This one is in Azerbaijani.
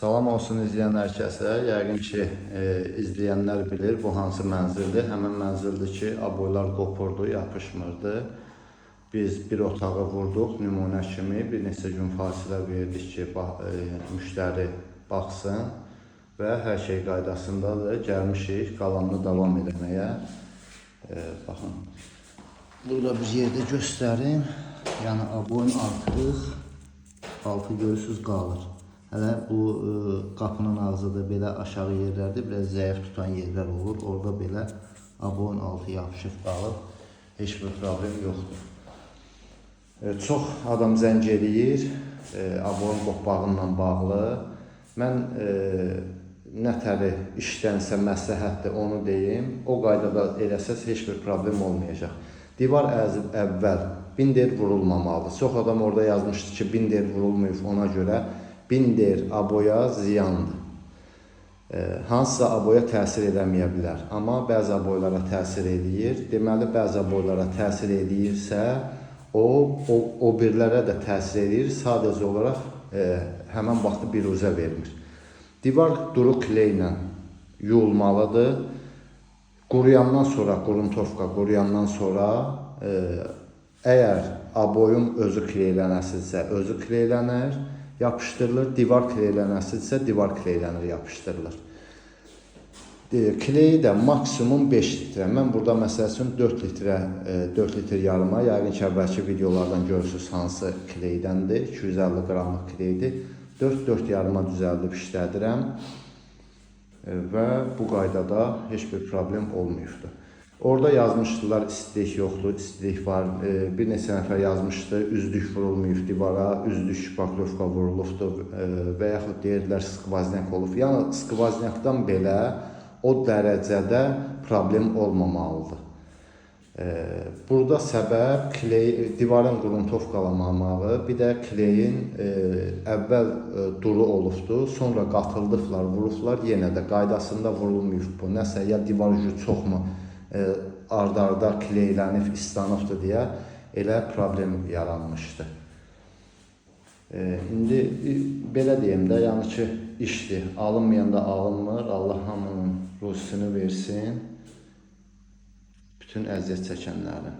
Salam olsun izləyən hər kəsə. Yəqin ki, izləyənlər bilir bu hansı mənzildir. Həmin mənzildir ki, aboylar qopurdu, yapışmırdı. Biz bir otağı vurduq nümunə kimi. Bir neçə gün fasilə verdik ki, müştəri baxsın və hər şey qaydasındadır. Gəlmişik qalanını davam etməyə. Baxın, burada bir yerdə göstərim. Yəni aboyun altı görürsüz qalır. Hələ bu qapının ağzıdır, belə aşağı yerlərdir, biraz zəif tutan yerlər olur. Orada belə aboyun altı yapışıb qalıb, heç bir problem yoxdur. Çox adam zəng eləyir, aboyun qopbağınla bağlı. Mən nətəri işdənsə məsləhətdir onu deyim, o qaydada eləsəz heç bir problem olmayacaq. Divar əzib əvvəl binder vurulmamalıdır. Çox adam orada yazmışdı ki, binder vurulmayıb ona görə. Binder aboya ziyandır. Hansısa aboya təsir edəməyə bilər. Amma bəzi aboylara təsir edir. Deməli, bəzi aboylara təsir edirsə, o birlərə də təsir edir. Sadəcə olaraq həmən vaxtı biruzə vermir. Divar duru kleylə yuyulmalıdır. Quruyandan sonra, quruntovka quruyandan sonra əgər aboyun özü kleylənəsilsə, özü kleylənər. Yapışdırılır, divar kleylənəsilsə, divar kleylənir, yapışdırılır. Kleyi də maksimum 5 litrə. Mən burada məsəl üçün 4 litr yarıma, yəqin ki, əvvəlki videolardan görürsünüz hansı kleydəndir. 250 qramlıq kleydir. 4 yarıma düzəldib işlədirəm və bu qaydada heç bir problem olmayıbdır. Orada yazmışdılar, istilik yoxdur, istilik var. Bir neçə nəfər yazmışdı, üzlük vurulmayıb divara, üzlük bakrovka vurulubdur və yaxud deyirdilər, skvaznak olub. Yəni, skvaznakdan belə o dərəcədə problem olmamalıdır. Burada səbəb divarın quruntovkalamağı, bir də kleyin əvvəl duru olubdur, sonra qatıldıqlar, vurublar, yenə də qaydasında vurulmayıb bu. Nəsə, ya divar ucu çoxmu arda-arda kleylənib, islanıbdır deyə elə problem yaranmışdı. İndi belə deyim də, yəni ki, işdir. Alınmayanda alınmır. Allah hamının ruzisini versin. Bütün əziyyət çəkənlərin.